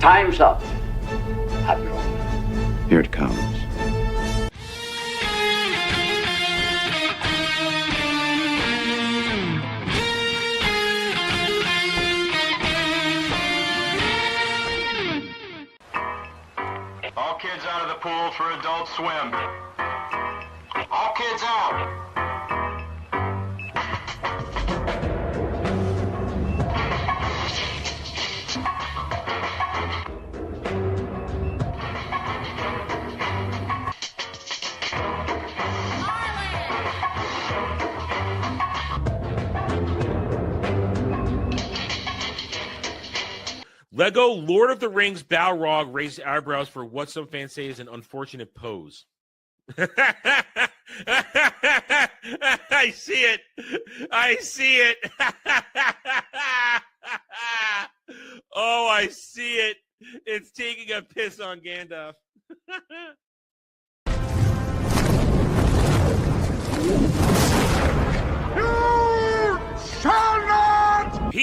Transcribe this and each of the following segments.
Time's up. Admiral. Here it comes. All kids out of the pool for Adult Swim. All kids out. Lego Lord of the Rings Balrog raised eyebrows for what some fans say is an unfortunate pose. I see it. I see it. Oh, I see it. It's taking a piss on Gandalf. You shall not!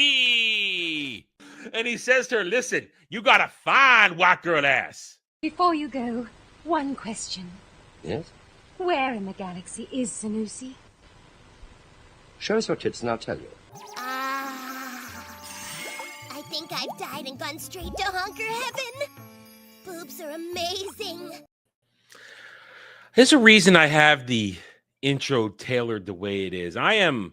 And he says to her, listen, you got a fine white girl ass. Before you go, one question. Yes? Where in the galaxy is Sanusi? Show us your tits and I'll tell you. I think I've died and gone straight to honker heaven. Boobs are amazing. There's a reason I have the intro tailored the way it is. I'm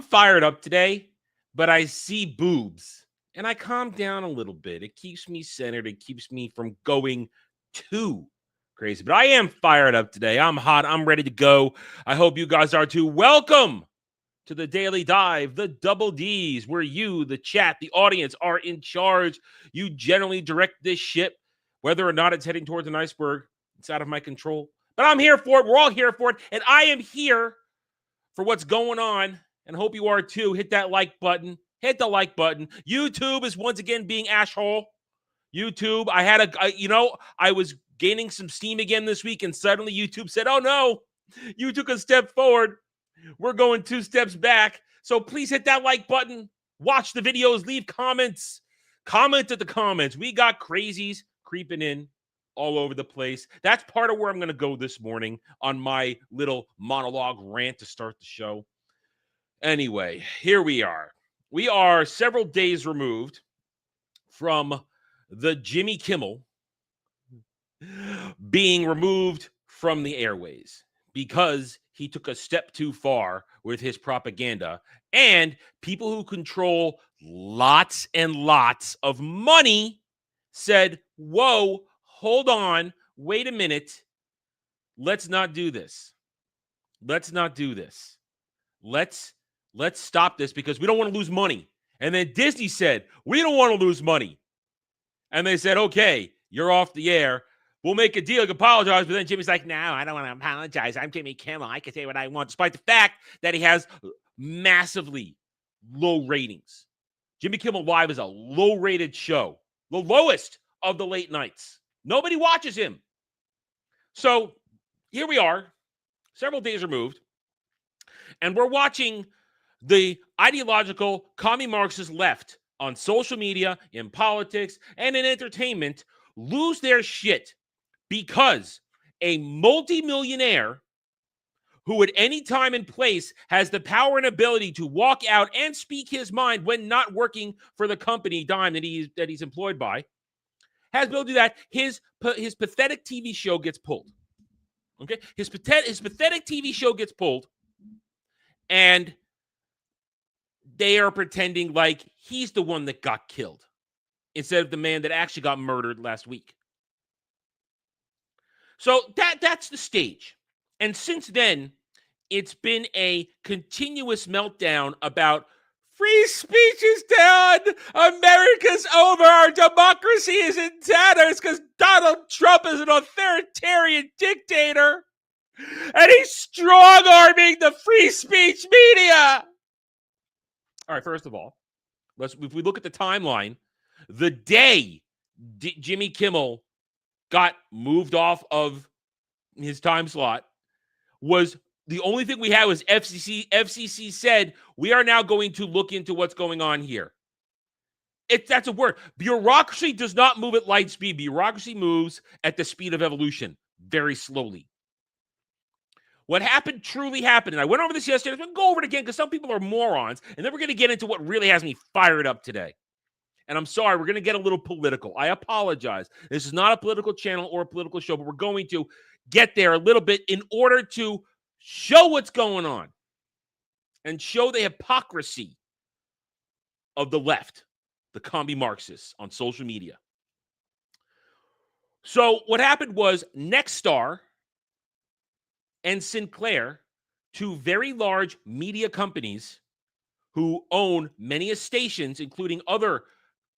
fired up today, but I see boobs and I calm down a little bit. It keeps me centered. It keeps me from going too crazy. But I am fired up today. I'm hot. I'm ready to go. I hope you guys are too. Welcome to the Daily Dive, the Double Ds, where you, the chat, the audience are in charge. You generally direct this ship, whether or not it's heading towards an iceberg. It's out of my control. But I'm here for it. We're all here for it. And I am here for what's going on. And hope you are too. Hit that like button. Hit the like button. YouTube is once again being ashhole. YouTube, I was gaining some steam again this week, and suddenly YouTube said, oh no, you took a step forward. We're going 2 steps back. So please hit that like button. Watch the videos. Leave comments. Comment at the comments. We got crazies creeping in all over the place. That's part of where I'm going to go this morning on my little monologue rant to start the show. Anyway, here we are. We are several days removed from the Jimmy Kimmel being removed from the airways because he took a step too far with his propaganda, and people who control lots and lots of money said, whoa, hold on, wait a minute. Let's not do this. Let's not do this. Let's stop this because we don't want to lose money. And then Disney said, we don't want to lose money. And they said, okay, you're off the air. We'll make a deal. You can apologize. But then Jimmy's like, no, I don't want to apologize. I'm Jimmy Kimmel. I can say what I want, despite the fact that he has massively low ratings. Jimmy Kimmel Live is a low-rated show, the lowest of the late nights. Nobody watches him. So here we are, several days removed, and we're watching the ideological commie Marxist left on social media, in politics, and in entertainment lose their shit because a multimillionaire who at any time and place has the power and ability to walk out and speak his mind when not working for the company dime that he's employed by, has been able to do that. His pathetic TV show gets pulled. Okay? His pathetic TV show gets pulled, and they are pretending like he's the one that got killed instead of the man that actually got murdered last week. So that's the stage. And since then, it's been a continuous meltdown about free speech is down, America's over, our democracy is in tatters because Donald Trump is an authoritarian dictator, and he's strong-arming the free speech media. All right, first of all, if we look at the timeline, the day Jimmy Kimmel got moved off of his time slot was the only thing we had was FCC said, we are now going to look into what's going on here. That's a word. Bureaucracy does not move at light speed. Bureaucracy moves at the speed of evolution, very slowly. What happened truly happened. And I went over this yesterday. I'm going to go over it again because some people are morons. And then we're going to get into what really has me fired up today. And I'm sorry, we're going to get a little political. I apologize. This is not a political channel or a political show, but we're going to get there a little bit in order to show what's going on and show the hypocrisy of the left, the commie Marxists on social media. So what happened was Nexstar and Sinclair, two very large media companies who own many stations, including other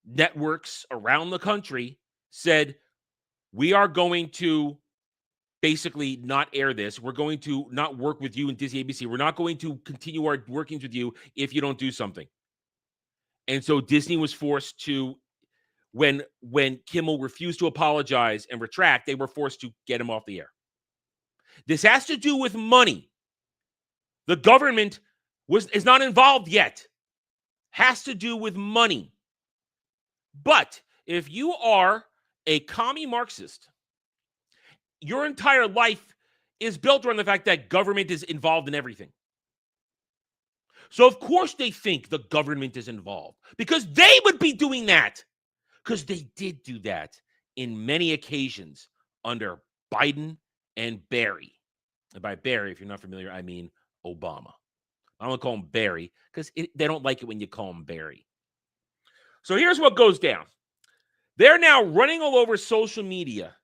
networks around the country, said, we are going to basically not air this. We're going to not work with you and Disney ABC. We're not going to continue our workings with you if you don't do something. And so Disney was forced to, when Kimmel refused to apologize and retract, they were forced to get him off the air. This has to do with money. The government is not involved yet. Has to do with money. But if you are a commie Marxist, your entire life is built around the fact that government is involved in everything. So of course they think the government is involved because they would be doing that, because they did do that in many occasions under Biden and Barry. And by Barry, if you're not familiar, I mean Obama. I don't want to call him Barry because they don't like it when you call him Barry. So here's what goes down. They're now running all over social media,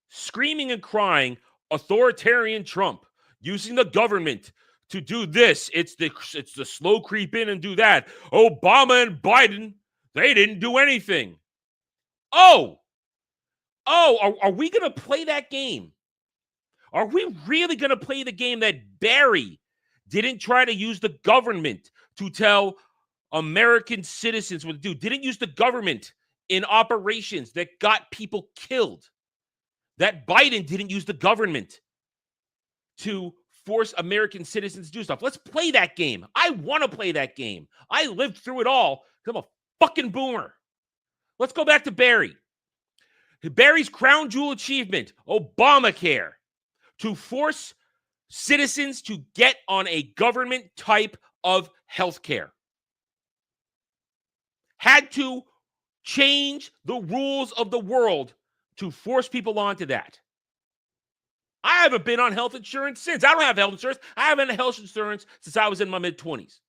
screaming and crying, authoritarian Trump, using the government to do this. It's the slow creep in and do that. Obama and Biden, they didn't do anything. Are we going to play that game? Are we really going to play the game that Barry didn't try to use the government to tell American citizens what to do? Didn't use the government in operations that got people killed? That Biden didn't use the government to force American citizens to do stuff. Let's play that game. I want to play that game. I lived through it all because I'm a fucking boomer. Let's go back to Barry. Barry's crown jewel achievement, Obamacare, to force citizens to get on a government type of health care. Had to change the rules of the world to force people onto that. I haven't been on health insurance since. I don't have health insurance. I haven't had health insurance since I was in my mid-20s.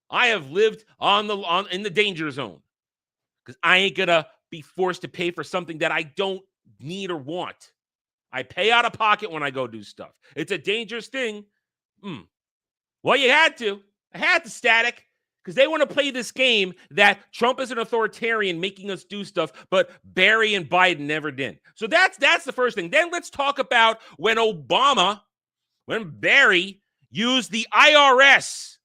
I have lived in the danger zone because I ain't gonna be forced to pay for something that I don't need or want. I pay out of pocket when I go do stuff. It's a dangerous thing. Well, you had to. I had to, Static, because they want to play this game that Trump is an authoritarian making us do stuff, but Barry and Biden never did. So that's the first thing. Then let's talk about when Barry used the IRS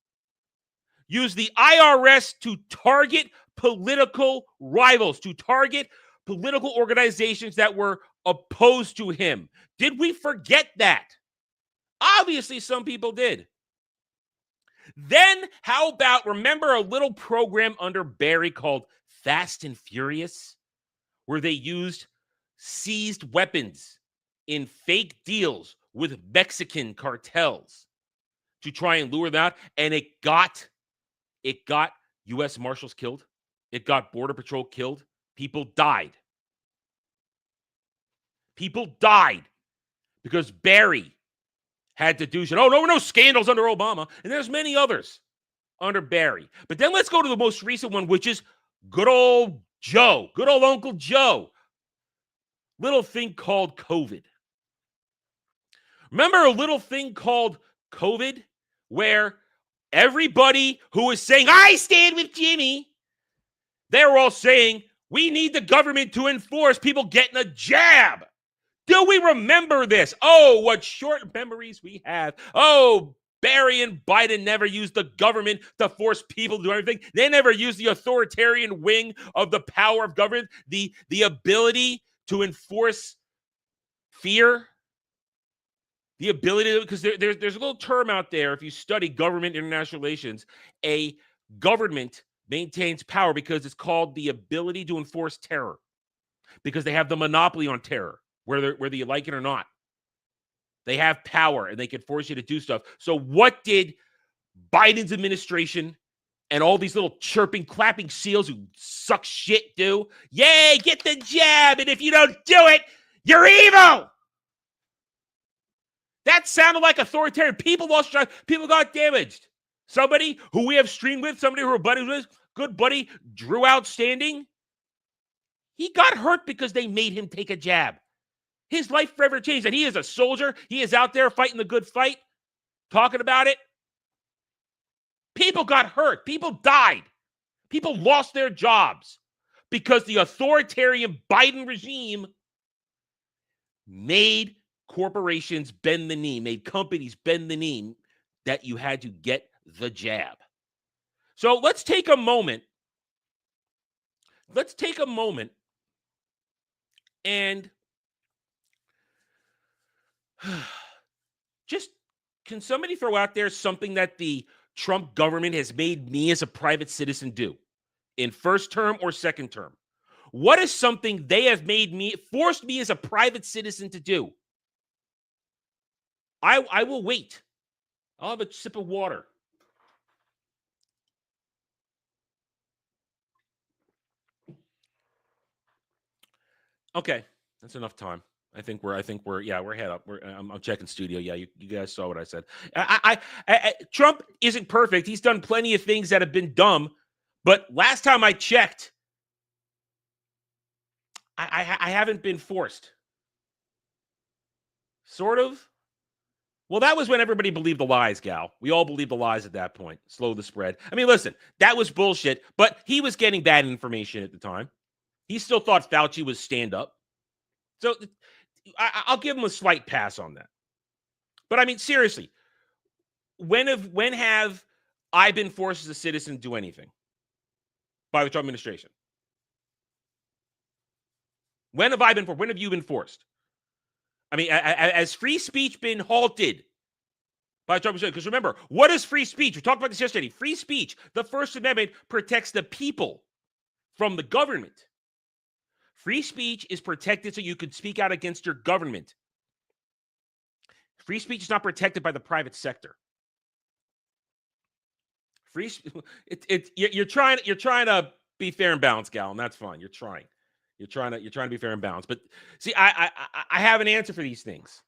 to target political rivals, to target political organizations that were opposed to him. Did we forget that? Obviously, some people did. Then how about, remember a little program under Barry called Fast and Furious, where they used seized weapons in fake deals with Mexican cartels to try and lure them out, and it got U.S. Marshals killed. It got Border Patrol killed. People died. People died because Barry had to do shit. Oh, no scandals under Obama. And there's many others under Barry. But then let's go to the most recent one, which is good old Joe, good old Uncle Joe. Little thing called COVID. Remember a little thing called COVID where everybody who was saying, I stand with Jimmy, they were all saying, we need the government to enforce people getting a jab. Do we remember this? Oh, what short memories we have. Oh, Barry and Biden never used the government to force people to do anything. They never used the authoritarian wing of the power of government, the ability to enforce fear. The ability to, because there's a little term out there, if you study government international relations, a government maintains power because it's called the ability to enforce terror, because they have the monopoly on terror, whether you like it or not. They have power and they can force you to do stuff. So what did Biden's administration and all these little chirping, clapping seals who suck shit do? Yay, get the jab, and if you don't do it, you're evil! That sounded like authoritarian. People lost track. People got damaged. Somebody who we have streamed with, somebody who we're buddies with, good buddy, Drew Outstanding, he got hurt because they made him take a jab. His life forever changed, and he is a soldier. He is out there fighting the good fight, talking about it. People got hurt. People died. People lost their jobs because the authoritarian Biden regime made corporations bend the knee, made companies bend the knee that you had to get the jab. So let's take a moment. Let's take a moment and just, can somebody throw out there something that the Trump government has made me as a private citizen do in first term or second term? What is something they have forced me as a private citizen to do? I will wait. I'll have a sip of water. Okay, that's enough time. I think we're head up. I'm checking studio. Yeah, you guys saw what I said. Trump isn't perfect. He's done plenty of things that have been dumb, but last time I checked, I haven't been forced. Sort of. Well, that was when everybody believed the lies, gal. We all believed the lies at that point. Slow the spread. I mean, listen, that was bullshit, but he was getting bad information at the time. He still thought Fauci was stand-up. So I'll give him a slight pass on that. But I mean, seriously, when have I been forced as a citizen to do anything by the Trump administration? When have you been forced? I mean, has free speech been halted by Trump? Because remember, what is free speech? We talked about this yesterday. Free speech, the First Amendment protects the people from the government. Free speech is protected so you can speak out against your government. Free speech is not protected by the private sector. You're trying to be fair and balanced, gal, and that's fine. You're trying to be fair and balanced. But see, I have an answer for these things.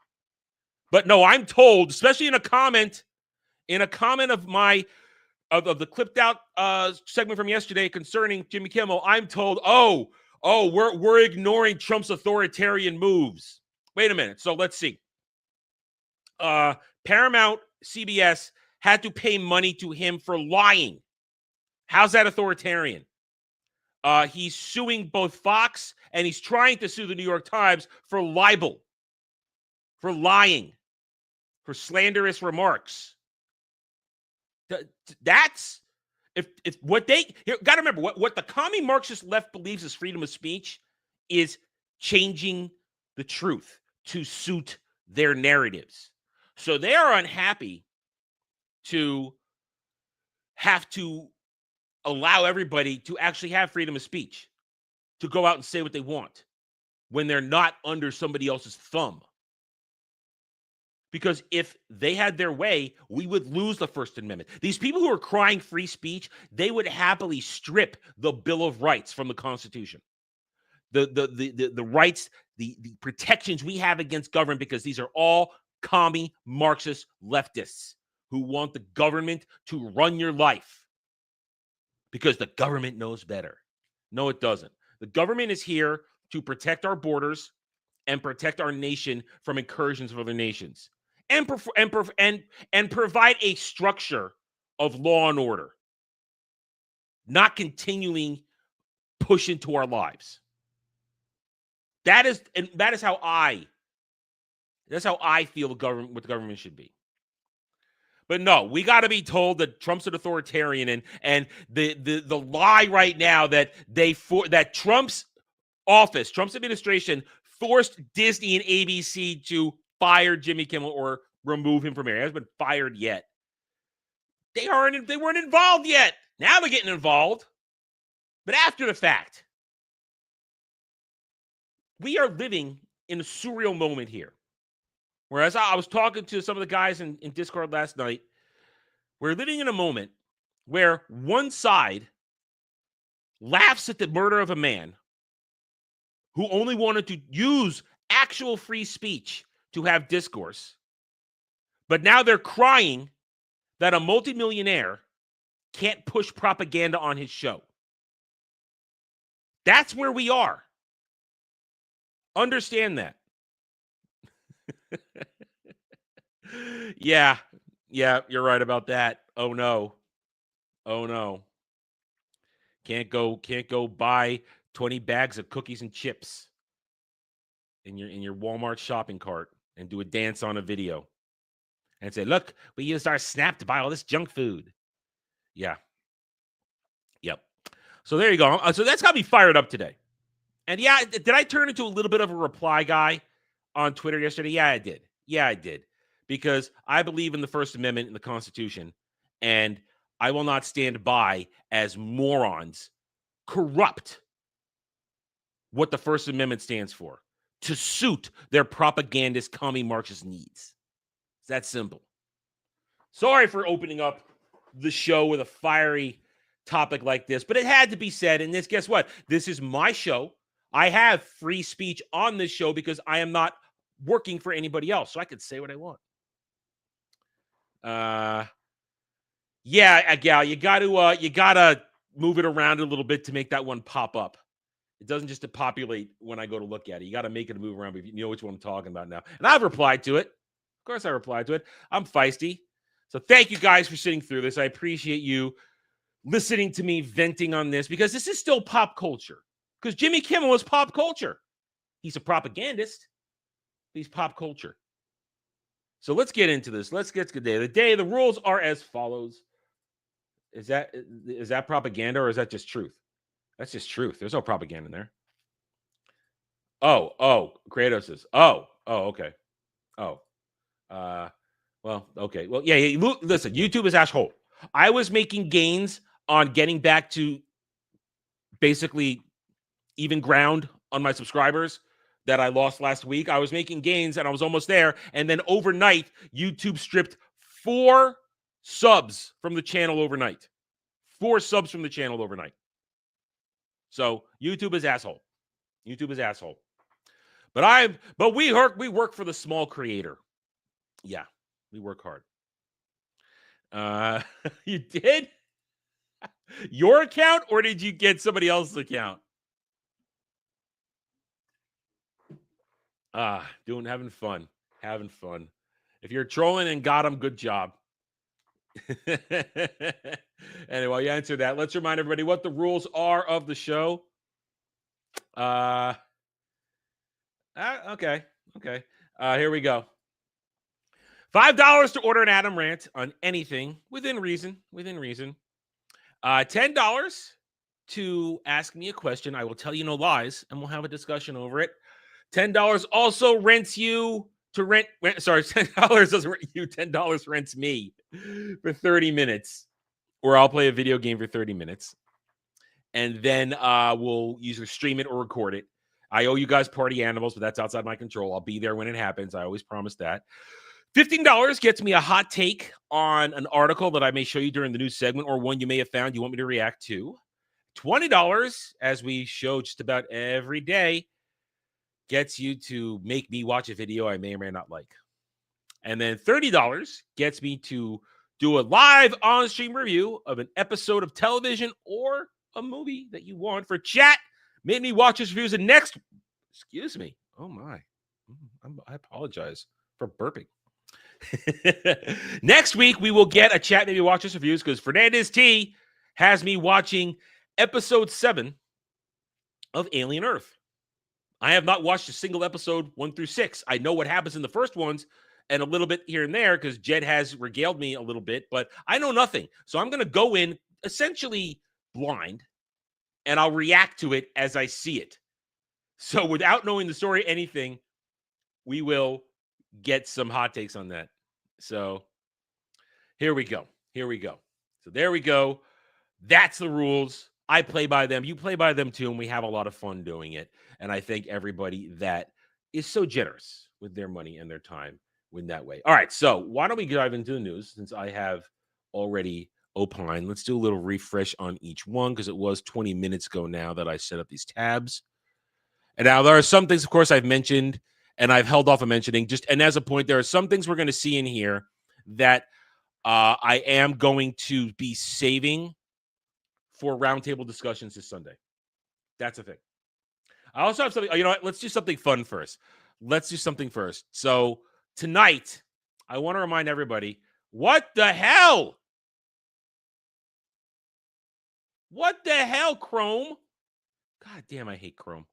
But no, I'm told, especially in a comment of my of the clipped out segment from yesterday concerning Jimmy Kimmel, I'm told, we're ignoring Trump's authoritarian moves. Wait a minute. So let's see. Paramount, CBS had to pay money to him for lying. How's that authoritarian? He's suing both Fox and he's trying to sue the New York Times for libel, for lying, for slanderous remarks. That's if what they got to remember, what the commie Marxist left believes is freedom of speech is changing the truth to suit their narratives. So they are unhappy to have to allow everybody to actually have freedom of speech, to go out and say what they want when they're not under somebody else's thumb. Because if they had their way, we would lose the First Amendment. These people who are crying free speech, they would happily strip the Bill of Rights from the Constitution. The rights, the protections we have against government, because these are all commie Marxist leftists who want the government to run your life because the government knows better. No, it doesn't. The government is here to protect our borders and protect our nation from incursions of other nations. And provide a structure of law and order, not continuing push into our lives. That's how I feel what the government should be. But no, we got to be told that Trump's an authoritarian, and the lie right now that that Trump's office, Trump's administration forced Disney and ABC to fire Jimmy Kimmel or remove him from air. He hasn't been fired yet. They weren't involved yet. Now they're getting involved. But after the fact, we are living in a surreal moment here. Whereas I was talking to some of the guys in Discord last night, we're living in a moment where one side laughs at the murder of a man who only wanted to use actual free speech to have discourse. But now they're crying that a multimillionaire can't push propaganda on his show. That's where we are. Understand that. Yeah, you're right about that. Oh no. Can't go buy 20 bags of cookies and chips in your Walmart shopping cart and do a dance on a video and say, "Look, we used our Snap to buy all this junk food." Yeah. Yep. So there you go. So that's got me fired up today. And yeah, did I turn into a little bit of a reply guy on Twitter yesterday? Yeah, I did. Because I believe in the First Amendment and the Constitution, and I will not stand by as morons corrupt what the First Amendment stands for to suit their propagandist commie Marxist needs. It's that simple. Sorry for opening up the show with a fiery topic like this, but it had to be said. And guess what? This is my show. I have free speech on this show because I am not working for anybody else, so I could say what I want. Yeah, Gal, you gotta move it around a little bit to make that one pop up. It doesn't just populate when I go to look at it. You got to make it move around, but you know which one I'm talking about now. And I've replied to it. Of course, I replied to it. I'm feisty. So thank you guys for sitting through this. I appreciate you listening to me venting on this because this is still pop culture. Because Jimmy Kimmel is pop culture. He's a propagandist. He's pop culture. So let's get into this. Let's get to the day. The rules are as follows. Is that propaganda or is that just truth? That's just truth. There's no propaganda in there. Oh, Kratos is. Oh, okay. Oh, well, okay. Well, yeah. Listen, YouTube is asshole. I was making gains on getting back to basically even ground on my subscribers that I lost last week. I was making gains and I was almost there. And then overnight, YouTube stripped 4 subs from the channel overnight. 4 subs from the channel overnight. So YouTube is asshole. YouTube is asshole. But we work for the small creator. Yeah, we work hard. You did? Your account, or did you get somebody else's account? Having fun. If you're trolling and got them, good job. Anyway, you answer that. Let's remind everybody what the rules are of the show. Okay. Here we go. $5 to order an Adam rant on anything within reason. $10 to ask me a question. I will tell you no lies, and we'll have a discussion over it. $10 also rents you to rent. Sorry, $10 doesn't rent you. $10 rents me for 30 minutes, or I'll play a video game for 30 minutes, and then we'll either stream it or record it. I owe you guys party animals, but that's outside my control. I'll be there when it happens. I always promise that. $15 gets me a hot take on an article that I may show you during the news segment or one you may have found you want me to react to. $20, as we show just about every day, gets you to make me watch a video I may or may not like. And then $30 gets me to do a live on-stream review of an episode of television or a movie that you want for chat. Made me watch his reviews. And next, excuse me. Oh my, I apologize for burping. Next week, we will get a chat, maybe watch his reviews, because Fernandez T has me watching episode 7 of Alien Earth. I have not watched a single episode 1 through 6. I know what happens in the first ones and a little bit here and there because Jed has regaled me a little bit, but I know nothing. So I'm going to go in essentially blind and I'll react to it as I see it. So without knowing the story, anything, we will get some hot takes on that. So here we go. So there we go. That's the rules. I play by them. You play by them too, and we have a lot of fun doing it. And I thank everybody that is so generous with their money and their time in that way. All right, so why don't we dive into the news since I have already opined. Let's do a little refresh on each one because it was 20 minutes ago now that I set up these tabs. And now there are some things, of course, I've mentioned and I've held off of mentioning. And as a point, there are some things we're going to see in here that I am going to be saving for roundtable discussions this Sunday. That's a thing. I also have something. You know what? Let's do something fun first. So tonight, I want to remind everybody, what the hell? What the hell, Chrome? God damn, I hate Chrome.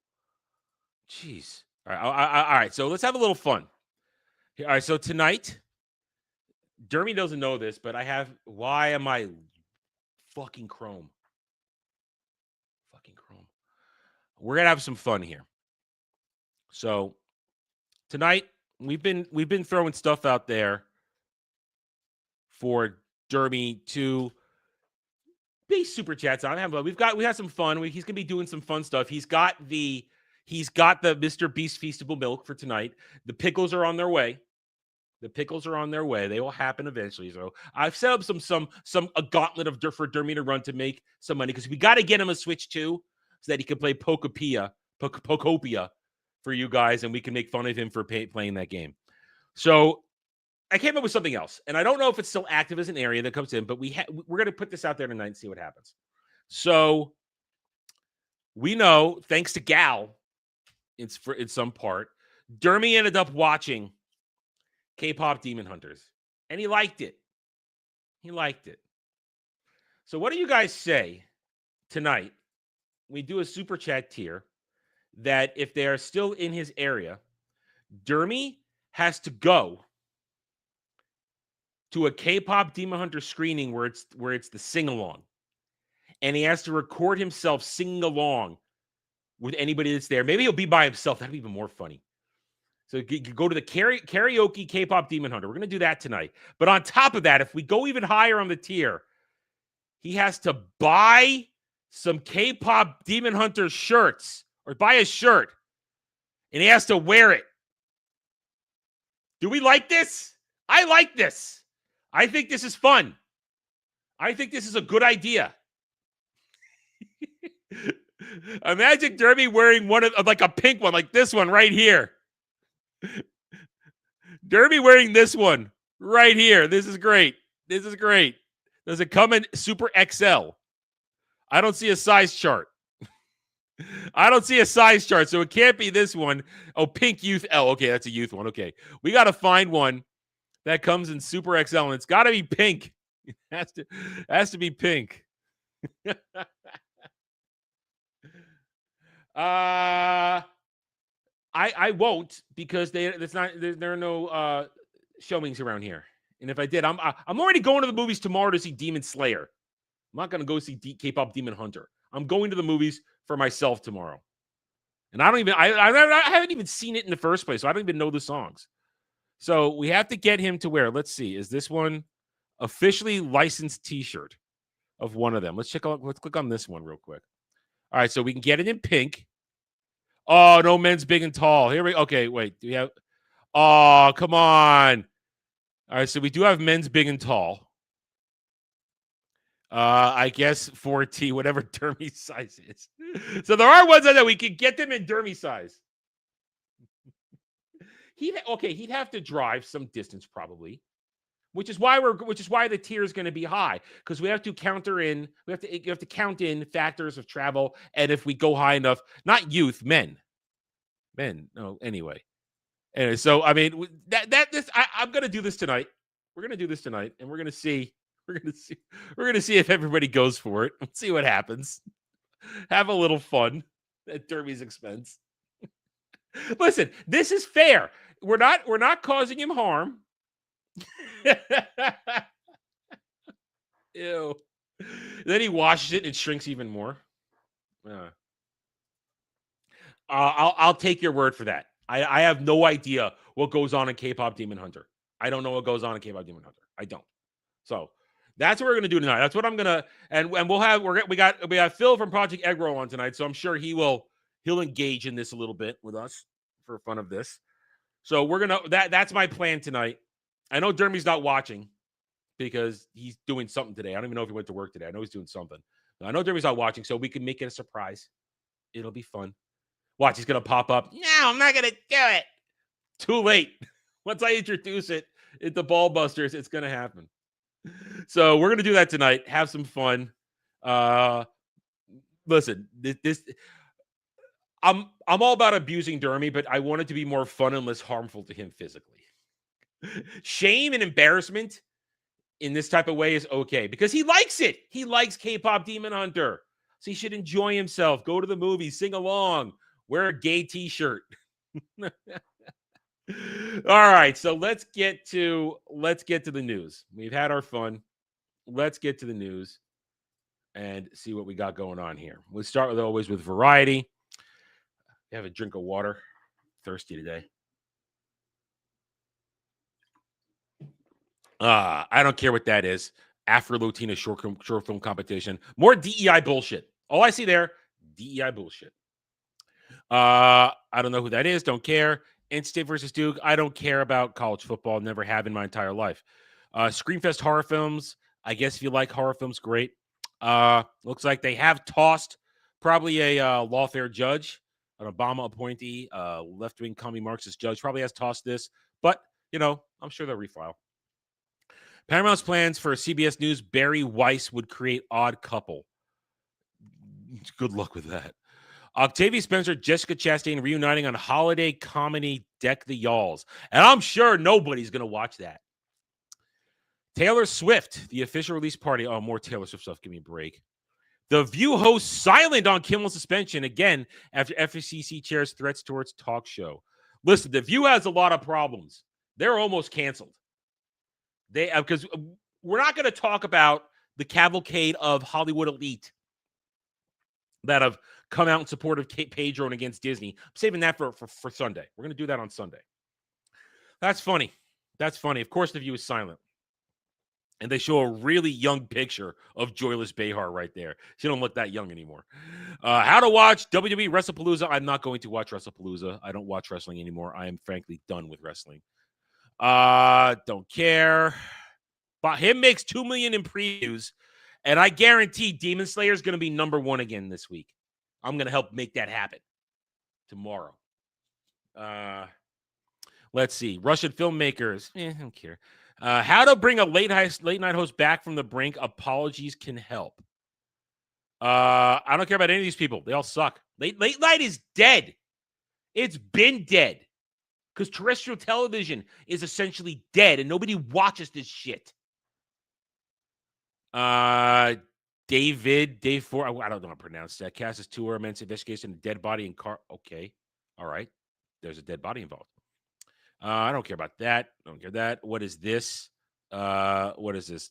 Jeez. All right. So let's have a little fun. All right. So tonight, Dermy doesn't know this, but why am I fucking Chrome? We're going to have some fun here. So tonight, we've been throwing stuff out there for Dermy to be super chats on. We had some fun. He's gonna be doing some fun stuff. He's got the Mr. Beast Feastable milk for tonight. The pickles are on their way. They will happen eventually. So I've set up a gauntlet for Dermy to run to make some money because we got to get him a Switch 2 so that he can play Pokopia for you guys, and we can make fun of him for playing that game. So I came up with something else, and I don't know if it's still active as an area that comes in, but we're going to put this out there tonight and see what happens. So we know, thanks to Gal, in some part, Dermy ended up watching K-pop Demon Hunters, and he liked it. So what do you guys say tonight? We do a super chat tier that if they are still in his area, Dermy has to go to a K-pop Demon Hunter screening where it's the sing-along. And he has to record himself singing along with anybody that's there. Maybe he'll be by himself. That'd be even more funny. So you go to the karaoke K-pop Demon Hunter. We're going to do that tonight. But on top of that, if we go even higher on the tier, he has to buy some K-pop Demon Hunter shirts or buy a shirt. And he has to wear it. Do we like this? I like this. I think this is fun. I think this is a good idea. Imagine Dermy wearing one of like a pink one, like this one right here. Dermy wearing this one right here. This is great. Does it come in Super XL? I don't see a size chart. So it can't be this one. Oh, pink youth L. Okay, that's a youth one. Okay. We got to find one that comes in Super XL, and it's got to be pink. It has to be pink. I won't because there are no showings around here. And if I did, I'm already going to the movies tomorrow to see Demon Slayer. I'm not going to go see K-pop Demon Hunter. I'm going to the movies for myself tomorrow. And I haven't even seen it in the first place, so I don't even know the songs. So we have to get him to wear. Let's see. Is this one officially licensed T-shirt of one of them? Let's click on this one real quick. All right, so we can get it in pink. Oh, no men's big and tall. Here we go. Okay, wait. Do we have? Oh, come on. All right, so we do have men's big and tall. I guess 4T, whatever Dermy size is. So there are ones that we can get them in Dermy size. He'd have to drive some distance probably, which is why the tier is going to be high because we have to you have to count in factors of travel and if we go high enough, not youth, men. No, anyway, so I mean I'm going to do this tonight. We're going to do this tonight, and we're going to see if everybody goes for it. Let's see what happens. Have a little fun at Dermy's expense. Listen, this is fair. We're not causing him harm. Ew. Then he washes it and it shrinks even more. I'll take your word for that. I have no idea what goes on in K-pop Demon Hunter. I don't know what goes on in K-pop Demon Hunter. I don't. So That's what we're gonna do tonight. That's what I'm gonna and we'll have we got Phil from Project Egg Roll on tonight, so I'm sure he'll engage in this a little bit with us for fun of this. So we're gonna that's my plan tonight. I know Jeremy's not watching because he's doing something today. I don't even know if he went to work today. I know he's doing something. I know Jeremy's not watching, so we can make it a surprise. It'll be fun. Watch, he's gonna pop up. No, I'm not gonna do it. Too late. Once I introduce it at the Ball Busters, it's gonna happen. So we're gonna do that tonight. Have some fun. Listen, this I'm all about abusing Dermy, but I want it to be more fun and less harmful to him physically. Shame and embarrassment in this type of way is okay because he likes it. He likes K-pop Demon Hunter, so he should enjoy himself. Go to the movies, sing along, wear a gay T-shirt. All right, so let's get to the news. We've had our fun. Let's get to the news and see what we got going on here. We'll start with variety. Have a drink of water. Thirsty today. I don't care what that is. Afro-Latina short film competition. More DEI bullshit. All I see there, DEI bullshit. I don't know who that is. Don't care. In-State versus Duke. I don't care about college football. Never have in my entire life. Screamfest horror films. I guess if you like horror films, great. Looks like they have tossed probably a lawfare judge, an Obama appointee, left-wing commie Marxist judge probably has tossed this. But, I'm sure they'll refile. Paramount's plans for CBS News Barry Weiss would create Odd Couple. Good luck with that. Octavia Spencer, Jessica Chastain reuniting on holiday comedy Deck the Yalls. And I'm sure nobody's going to watch that. Taylor Swift, the official release party. Oh, more Taylor Swift stuff. Give me a break. The View host silent on Kimmel suspension again after FCC chairs threats towards talk show. Listen, The View has a lot of problems. They're almost canceled. Because we're not going to talk about the cavalcade of Hollywood elite that have come out in support of Pedro and against Disney. I'm saving that for Sunday. We're going to do that on Sunday. That's funny. Of course, The View is silent. And they show a really young picture of Joyless Behar right there. She don't look that young anymore. How to watch WWE WrestlePalooza. I'm not going to watch WrestlePalooza. I don't watch wrestling anymore. I am frankly done with wrestling. Don't care. But him makes $2 million in previews, and I guarantee Demon Slayer is going to be number one again this week. I'm going to help make that happen tomorrow. Let's see. Russian filmmakers. I don't care. How to bring a late night host back from the brink. Apologies can help. I don't care about any of these people. They all suck. Late night is dead. It's been dead. Because terrestrial television is essentially dead and nobody watches this shit. Dave 4. I don't know how to pronounce that. Cass is tour, immense investigation, dead body in car. Okay. All right. There's a dead body involved. I don't care about that. Don't care that. What is this? What is this?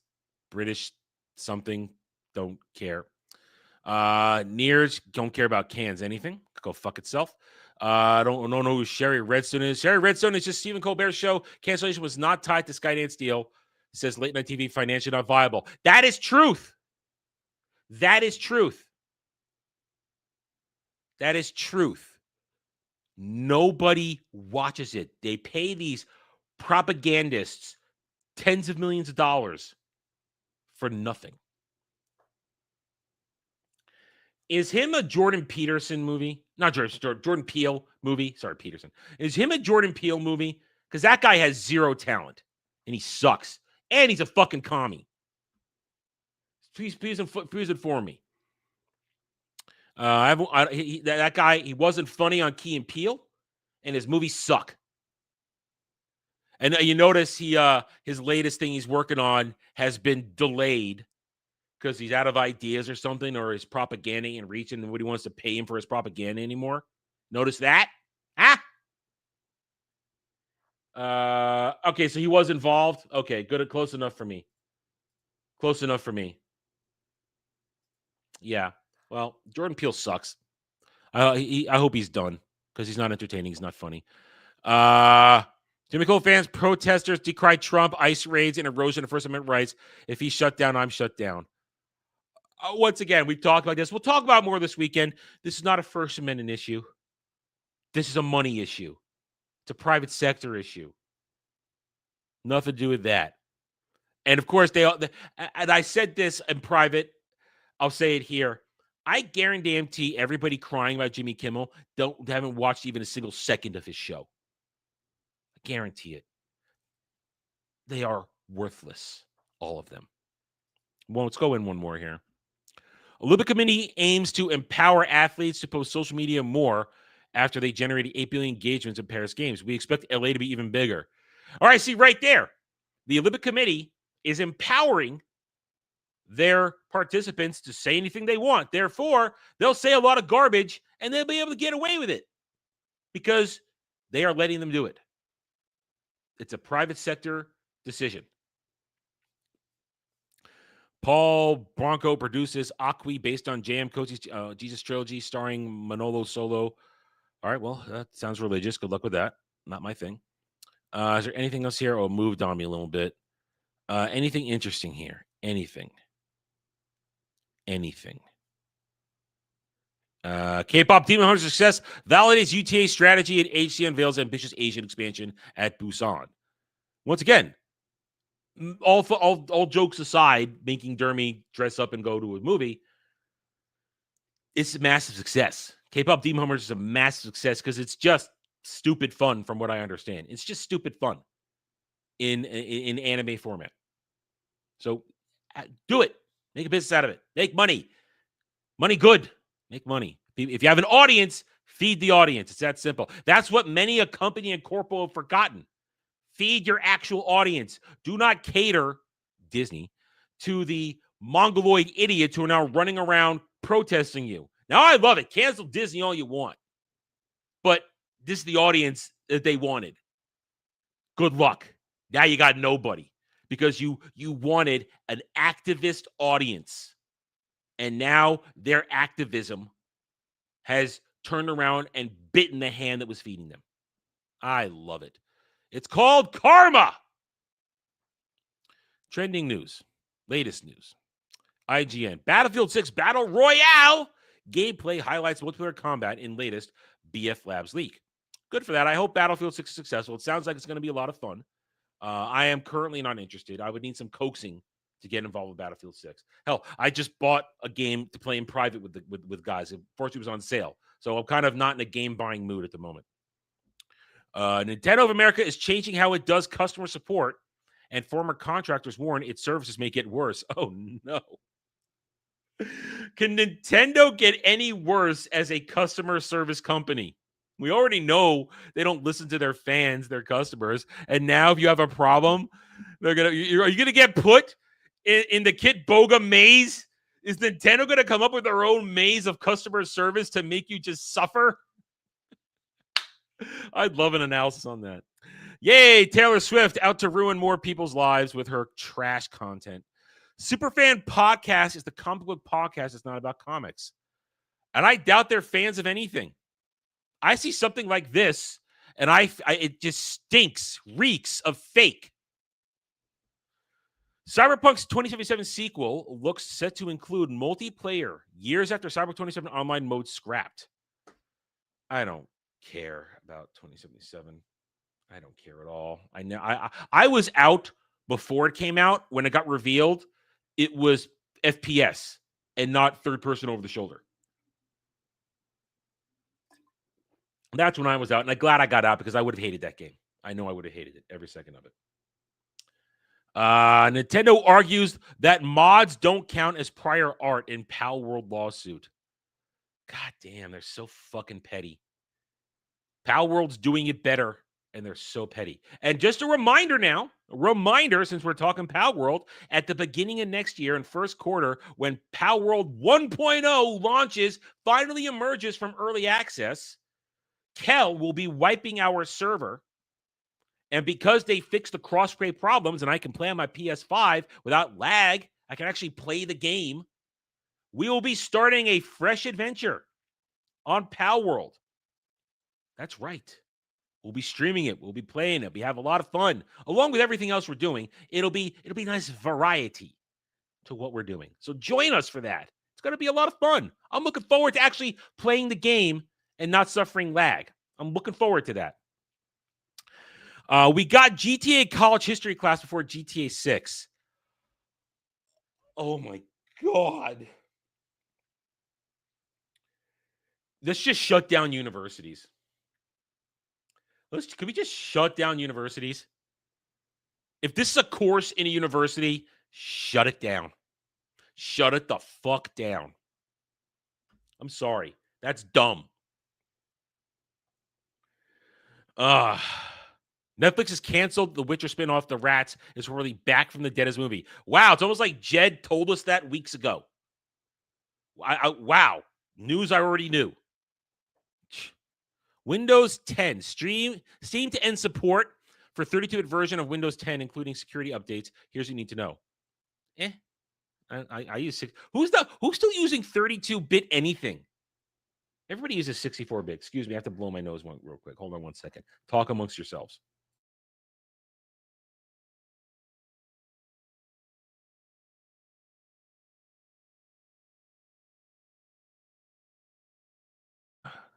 British something. Don't care. Nears. Don't care about cans. Anything. Go fuck itself. I don't know who Sherry Redstone is. Sherry Redstone is just Stephen Colbert's show. Cancellation was not tied to Skydance deal. It says late night TV financially not viable. That is truth. That is truth. That is truth. Nobody watches it. They pay these propagandists tens of millions of dollars for nothing. Is him a Jordan Peterson movie? Not Jordan Peele movie. Sorry, Peterson. Is him a Jordan Peele movie? Because that guy has zero talent, and he sucks. And he's a fucking commie. Please inform me. That guy, he wasn't funny on Key and Peele, and his movies suck. And you notice his latest thing he's working on has been delayed because he's out of ideas or something, or his propaganda and reaching nobody wants to pay him for his propaganda anymore. Notice that? Huh? Okay, so he was involved. Okay, good. Close enough for me. Close enough for me. Yeah. Well, Jordan Peele sucks. I hope he's done because he's not entertaining. He's not funny. Jimmy Cole fans, protesters decry Trump, ICE raids, and erosion of First Amendment rights. If he's shut down, I'm shut down. Once again, we've talked about this. We'll talk about more this weekend. This is not a First Amendment issue. This is a money issue. It's a private sector issue. Nothing to do with that. And of course, and I said this in private. I'll say it here. I guarantee everybody crying about Jimmy Kimmel haven't watched even a single second of his show. I guarantee it. They are worthless, all of them. Well, let's go in one more here. Olympic Committee aims to empower athletes to post social media more after they generated 8 billion engagements in Paris Games. We expect LA to be even bigger. All right, see right there. The Olympic Committee is empowering their participants to say anything they want. Therefore, they'll say a lot of garbage and they'll be able to get away with it because they are letting them do it. It's a private sector decision. Paul Bronco produces Aqui based on J.M. Coates' Jesus trilogy starring Manolo Solo. All right, well, that sounds religious. Good luck with that. Not my thing. Is there anything else here? Oh, moved on me a little bit. Anything interesting here? Anything. K-pop Demon Hunter success validates UTA strategy and HC unveils ambitious Asian expansion at Busan. Once again, all jokes aside, making Dermy dress up and go to a movie, it's a massive success. K-pop Demon Hunters is a massive success because it's just stupid fun from what I understand. It's just stupid fun in anime format. So do it. Make a business out of it. Make money. Money good. Make money. If you have an audience, feed the audience. It's that simple. That's what many a company and corpo have forgotten. Feed your actual audience. Do not cater, Disney, to the mongoloid idiots who are now running around protesting you. Now, I love it. Cancel Disney all you want. But this is the audience that they wanted. Good luck. Now you got nobody because you wanted an activist audience. And now their activism has turned around and bitten the hand that was feeding them. I love it. It's called karma. Trending news. Latest news. IGN. Battlefield 6 Battle Royale gameplay highlights multiplayer combat in latest BF Labs leak. Good for that. I hope Battlefield 6 is successful. It sounds like it's going to be a lot of fun. I am currently not interested. I would need some coaxing to get involved with Battlefield 6. Hell, I just bought a game to play in private with guys. Unfortunately, it was on sale. So I'm kind of not in a game buying mood at the moment. Nintendo of America is changing how it does customer support, and former contractors warn its services may get worse. Oh, no. Can Nintendo get any worse as a customer service company? We already know they don't listen to their fans, their customers. And now if you have a problem, are you going to get put in the Kit Boga maze? Is Nintendo going to come up with their own maze of customer service to make you just suffer? I'd love an analysis on that. Yay, Taylor Swift out to ruin more people's lives with her trash content. Superfan Podcast is the comic book podcast. It's not about comics. And I doubt they're fans of anything. I see something like this, and it just stinks, reeks of fake. Cyberpunk's 2077 sequel looks set to include multiplayer years after Cyberpunk 2077 online mode scrapped. I don't care about 2077. I don't care at all. I know I was out before it came out. When it got revealed, it was FPS and not third person over the shoulder. That's when I was out, and I'm glad I got out because I would have hated that game. I know I would have hated it, every second of it. Nintendo argues that mods don't count as prior art in Pal World lawsuit. God damn, they're so fucking petty. Pal World's doing it better, and they're so petty. And just a reminder now, since we're talking Pal World, at the beginning of next year in first quarter, when Pal World 1.0 launches, finally emerges from early access, Kel will be wiping our server. And because they fixed the cross-play problems and I can play on my PS5 without lag, I can actually play the game, we will be starting a fresh adventure on Pal World. That's right. We'll be streaming it. We'll be playing it. We have a lot of fun. Along with everything else we're doing, it'll be nice variety to what we're doing. So join us for that. It's going to be a lot of fun. I'm looking forward to actually playing the game and not suffering lag. I'm looking forward to that. We got GTA College History class before GTA 6. Oh my God. Let's just shut down universities. Could we just shut down universities? If this is a course in a university, shut it down. Shut it the fuck down. I'm sorry. That's dumb. Netflix has canceled the Witcher spinoff, The Rats, is really back from the dead as movie. Wow, it's almost like Jed told us that weeks ago. Wow. News I already knew. Windows 10. Steam to end support for 32-bit version of Windows 10, including security updates. Here's what you need to know. I use 6. Who's still using 32-bit anything? Everybody uses 64-bit. Excuse me, I have to blow my nose real quick. Hold on one second. Talk amongst yourselves.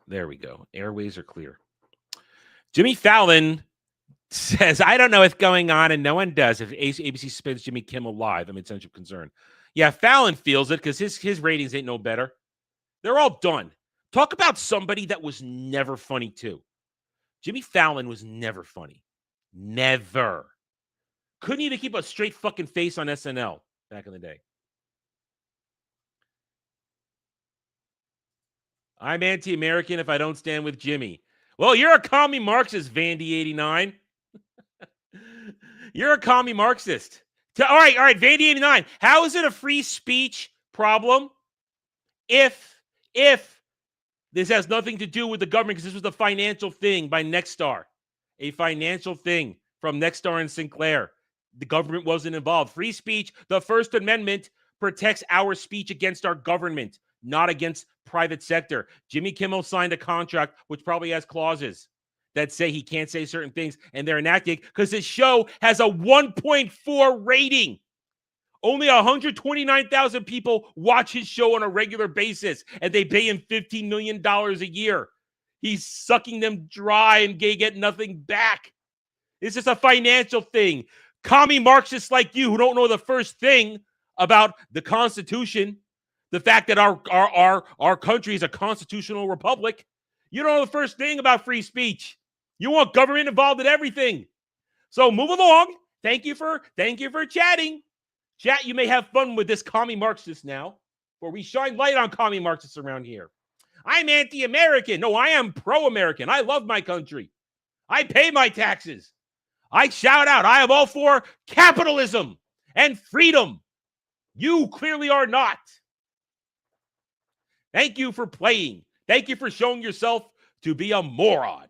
There we go. Airways are clear. Jimmy Fallon says, I don't know what's going on, and no one does. If ABC spins Jimmy Kimmel live, I'm in sense of concern. Yeah, Fallon feels it because his ratings ain't no better. They're all done. Talk about somebody that was never funny, too. Jimmy Fallon was never funny. Never. Couldn't even keep a straight fucking face on SNL back in the day. I'm anti-American if I don't stand with Jimmy. Well, you're a commie Marxist, Vandy89. You're a commie Marxist. All right, Vandy89. How is it a free speech problem if this has nothing to do with the government, because this was a financial thing by Nexstar, a financial thing from Nexstar and Sinclair. The government wasn't involved. Free speech, the First Amendment protects our speech against our government, not against private sector. Jimmy Kimmel signed a contract which probably has clauses that say he can't say certain things, and they're enacting because his show has a 1.4 rating. Only 129,000 people watch his show on a regular basis, and they pay him $15 million a year. He's sucking them dry, and they get nothing back. It's just a financial thing. Commie Marxists like you who don't know the first thing about the Constitution, the fact that our country is a constitutional republic, you don't know the first thing about free speech. You want government involved in everything. So move along. Thank you for chatting. Chat, you may have fun with this commie Marxist now, for we shine light on commie Marxists around here. I'm anti-American. No, I am pro-American. I love my country. I pay my taxes. I shout out, I am all for capitalism and freedom. You clearly are not. Thank you for playing. Thank you for showing yourself to be a moron.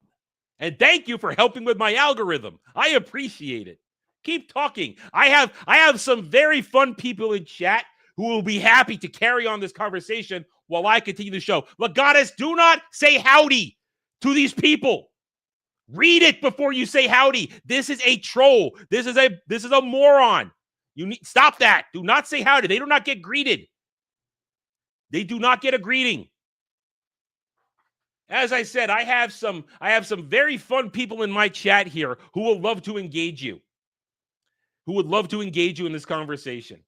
And thank you for helping with my algorithm. I appreciate it. Keep talking. I have some very fun people in chat who will be happy to carry on this conversation while I continue the show. Legatus, do not say howdy to these people. Read it before you say howdy. This is a troll. This is a moron. Stop that. Do not say howdy. They do not get greeted. They do not get a greeting. As I said, I have some very fun people in my chat here who will love to engage you. Who would love to engage you in this conversation.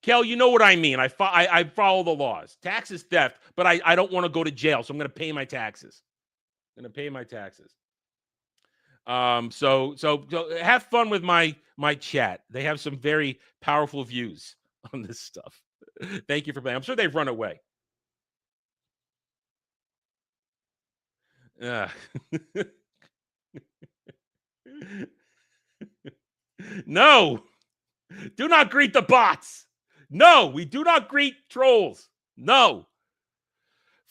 Kel, you know what I mean. I follow the laws. Tax is theft, but I don't want to go to jail, so I'm going to pay my taxes. I'm going to pay my taxes. So have fun with my chat. They have some very powerful views on this stuff. Thank you for playing. I'm sure they've run away. No, do not greet the bots. No, we do not greet trolls. No.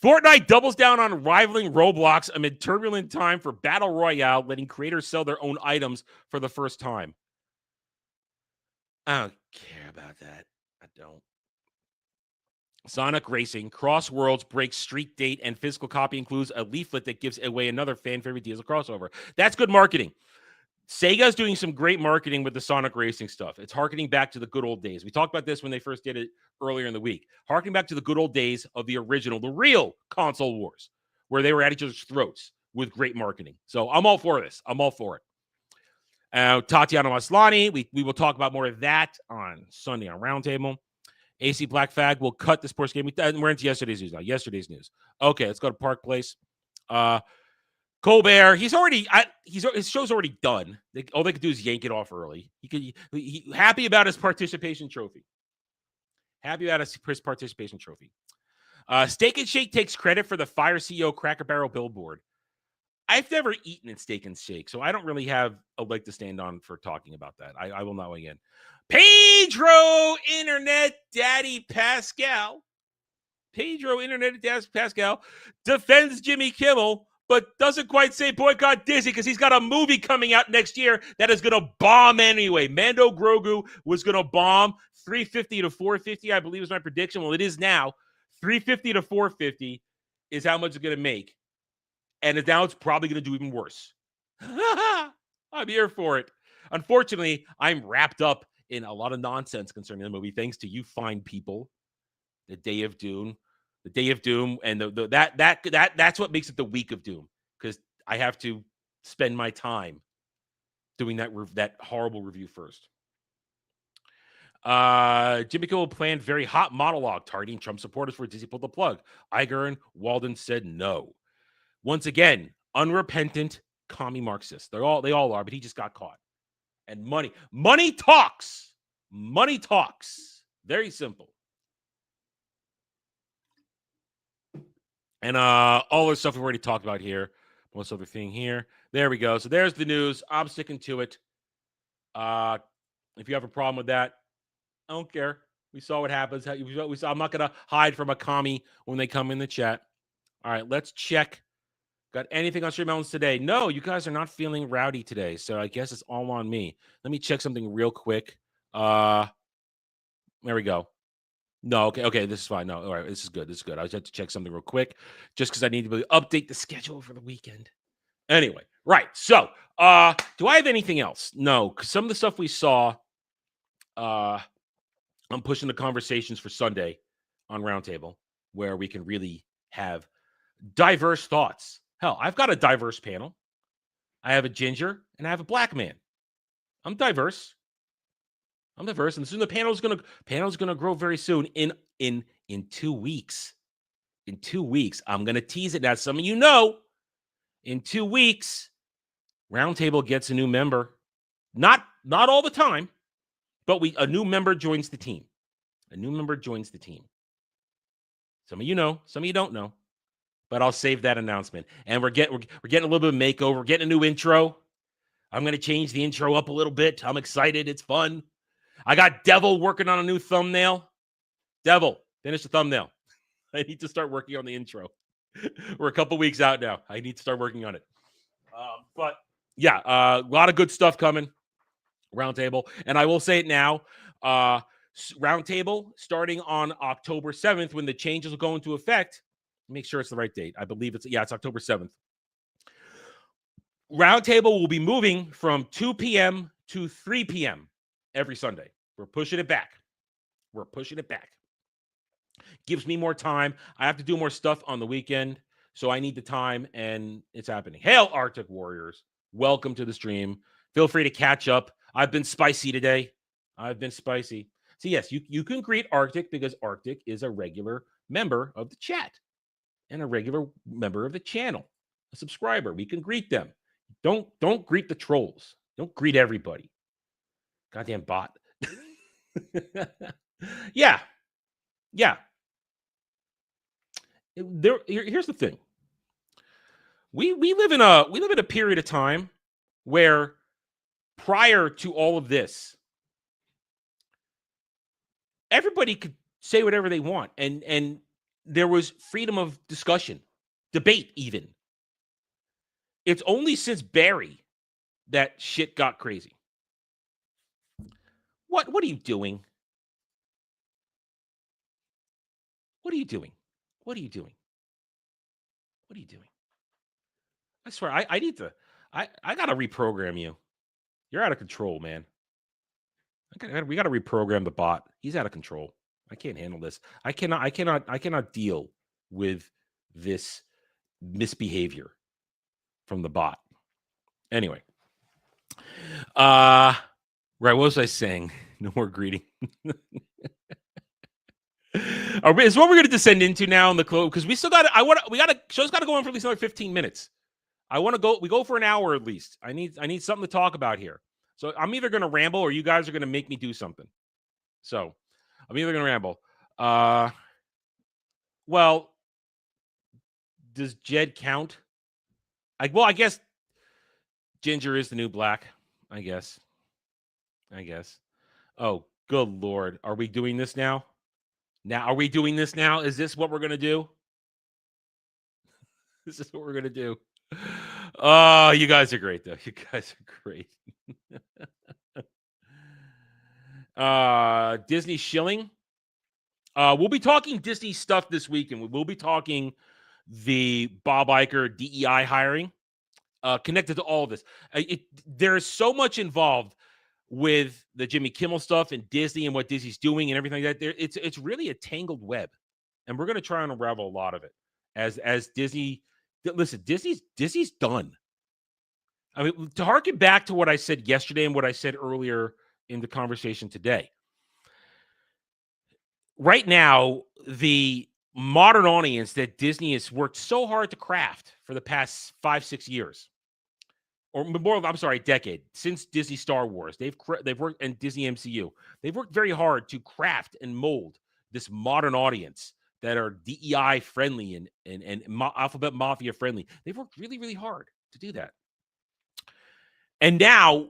Fortnite doubles down on rivaling Roblox amid turbulent time for Battle Royale, letting creators sell their own items for the first time. I don't care about that. I don't. Sonic Racing, Cross Worlds breaks street date, and physical copy includes a leaflet that gives away another fan favorite Diesel crossover. That's good marketing. Sega's doing some great marketing with the Sonic Racing stuff. It's harkening back to the good old days. We talked about this when they first did it earlier in the week. Harkening back to the good old days of the original, the real console wars, where they were at each other's throats with great marketing. So I'm all for this. I'm all for it. Tatiana Maslany, we will talk about more of that on Sunday on Roundtable. AC Black Fag will cut the sports game. We're into yesterday's news now. Yesterday's news. Okay, let's go to Park Place. Colbert, his show's already done. All they could do is yank it off early. He happy about his participation trophy. Happy about his participation trophy. Steak and Shake takes credit for the Fire CEO Cracker Barrel billboard. I've never eaten at Steak and Shake, so I don't really have a leg to stand on for talking about that. I will not weigh in. Pedro Internet Daddy Pascal. Pedro Internet Daddy Pascal defends Jimmy Kimmel, but doesn't quite say boycott Disney because he's got a movie coming out next year that is going to bomb anyway. Mando Grogu was going to bomb 350 to 450, I believe is my prediction. Well, it is now. 350 to 450 is how much it's going to make. And now it's probably going to do even worse. I'm here for it. Unfortunately, I'm wrapped up in a lot of nonsense concerning the movie, thanks to you fine people. The Day of Doom, and that's what makes it the week of Doom, because I have to spend my time doing that horrible review first. Jimmy Kimmel planned very hot monologue targeting Trump supporters for Disney pulled the plug. Iger and Walden said no. Once again, unrepentant commie Marxists. They all are, but he just got caught. And money talks. Money talks. Very simple. And all the stuff we've already talked about here. Most other thing here. There we go. So there's the news. I'm sticking to it. If you have a problem with that, I don't care. We saw what happens. We saw. I'm not going to hide from a commie when they come in the chat. All right, let's check. Got anything on Stream Mountains today? No, you guys are not feeling rowdy today, so I guess it's all on me. Let me check something real quick. There we go. No, okay, this is fine. No, all right, this is good. I just had to check something real quick, just because I need to really update the schedule for the weekend. Anyway, right. So, do I have anything else? No, because some of the stuff we saw, I'm pushing the conversations for Sunday on Roundtable, where we can really have diverse thoughts. Hell, I've got a diverse panel. I have a ginger and I have a black man. I'm diverse. And soon the panel's gonna grow very soon. In 2 weeks. In 2 weeks, I'm gonna tease it. Now, some of you know, in 2 weeks, Roundtable gets a new member. Not all the time, but a new member joins the team. Some of you know, some of you don't know. But I'll save that announcement. And we're getting a little bit of makeover. We're getting a new intro. I'm going to change the intro up a little bit. I'm excited. It's fun. I got Devil working on a new thumbnail. Devil, finish the thumbnail. I need to start working on the intro. We're a couple weeks out now. I need to start working on it. But yeah, a lot of good stuff coming. Roundtable. And I will say it now. Roundtable starting on October 7th when the changes will go into effect. Make sure it's the right date. I believe it's October 7th. Roundtable will be moving from 2 p.m. to 3 p.m. every Sunday. We're pushing it back. Gives me more time. I have to do more stuff on the weekend, so I need the time, and it's happening. Hail, Arctic Warriors. Welcome to the stream. Feel free to catch up. I've been spicy today. So yes, you can greet Arctic because Arctic is a regular member of the chat. And a regular member of the channel, a subscriber. We can greet them. Don't greet the trolls. Don't greet everybody. Goddamn bot. Yeah. Here's the thing. We live in a period of time where prior to all of this, everybody could say whatever they want, and there was freedom of discussion, debate even. It's only since Barry that shit got crazy. What are you doing? What are you doing? What are you doing? What are you doing? I swear, I need to. I gotta reprogram you. You're out of control, man. We gotta reprogram the bot. He's out of control. I can't handle this. I cannot deal with this misbehavior from the bot. Anyway. Right, what was I saying? No more greeting. Is what we're gonna descend into now in the close, because we still got show's gotta go on for at least another 15 minutes. We go for an hour at least. I need something to talk about here. So I'm either gonna ramble or you guys are gonna make me do something. So I'm either gonna ramble. Well, does Jed count? I guess Ginger is the new black. I guess. Oh, good Lord. Are we doing this now? Are we doing this now? Is this what we're going to do? This is what we're going to do. Oh, you guys are great, though. You guys are great. Disney shilling. We'll be talking Disney stuff this week, and we'll be talking the Bob Iger DEI hiring connected to all of this. There's so much involved with the Jimmy Kimmel stuff and Disney and what Disney's doing and everything like that. It's really a tangled web, and we're going to try and unravel a lot of it as Disney. Listen, Disney's done. I mean, to harken back to what I said yesterday and what I said earlier in the conversation today. Right now, the modern audience that Disney has worked so hard to craft for the past 5-6 years, or more, I'm sorry, decade, since Disney Star Wars, they've worked, and Disney MCU, they've worked very hard to craft and mold this modern audience that are DEI friendly and Alphabet Mafia friendly. They've worked really, really hard to do that. And now,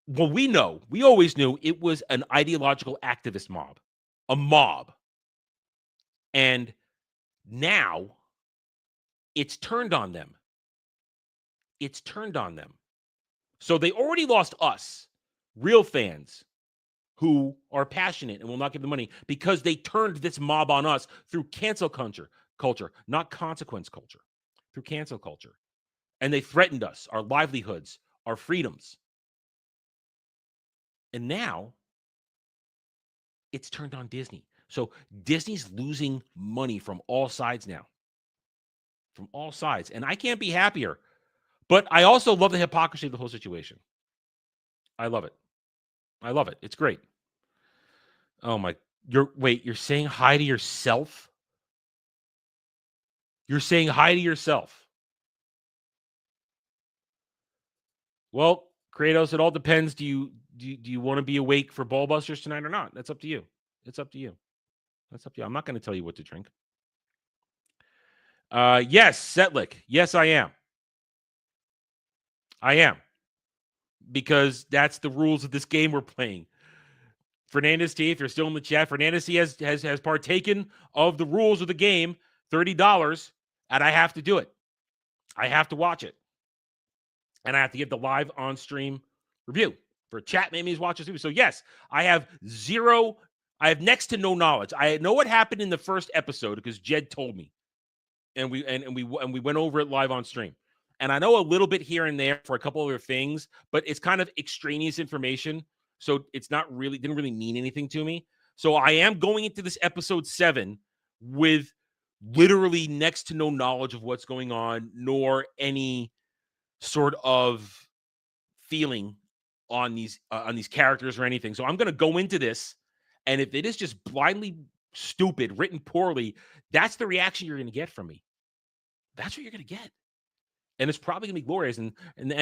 well, we always knew it was an ideological activist mob, a mob. And now it's turned on them. It's turned on them. So they already lost us, real fans who are passionate and will not give the money, because they turned this mob on us through cancel culture, not consequence culture, through cancel culture. And they threatened us, our livelihoods, our freedoms. And now it's turned on Disney. So Disney's losing money from all sides now. From all sides. And I can't be happier. But I also love the hypocrisy of the whole situation. I love it. I love it. It's great. Oh my, you're saying hi to yourself? You're saying hi to yourself. Well, Kratos, it all depends. Do you want to be awake for Ballbusters tonight or not? That's up to you. It's up to you. That's up to you. I'm not going to tell you what to drink. Yes, Setlick. Yes, I am. I am. Because that's the rules of this game we're playing. Fernandez T, if you're still in the chat, Fernandez T has partaken of the rules of the game, $30, and I have to do it. I have to watch it. And I have to get the live on-stream review. For chat, maybe he's watching too. So yes, I have next to no knowledge. I know what happened in the first episode because Jed told me. And we went over it live on stream. And I know a little bit here and there for a couple other things, but it's kind of extraneous information. So it's didn't really mean anything to me. So I am going into this episode 7 with literally next to no knowledge of what's going on, nor any sort of feeling on these characters or anything. So I'm going to go into this, and if it is just blindly stupid, written poorly, that's the reaction you're going to get from me. That's what you're going to get. And it's probably going to be glorious. And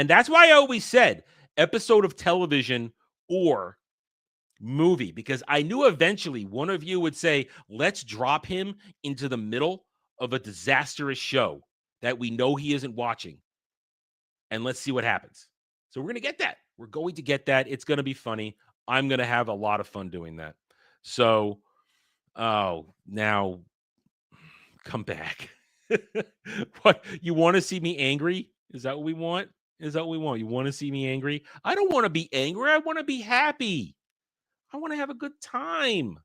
that's why I always said episode of television or movie, because I knew eventually one of you would say, let's drop him into the middle of a disastrous show that we know he isn't watching. And let's see what happens. So we're going to get that. We're going to get that. It's going to be funny. I'm going to have a lot of fun doing that. So, now come back. What, you want to see me angry? Is that what we want? Is that what we want? You want to see me angry? I don't want to be angry. I want to be happy. I want to have a good time.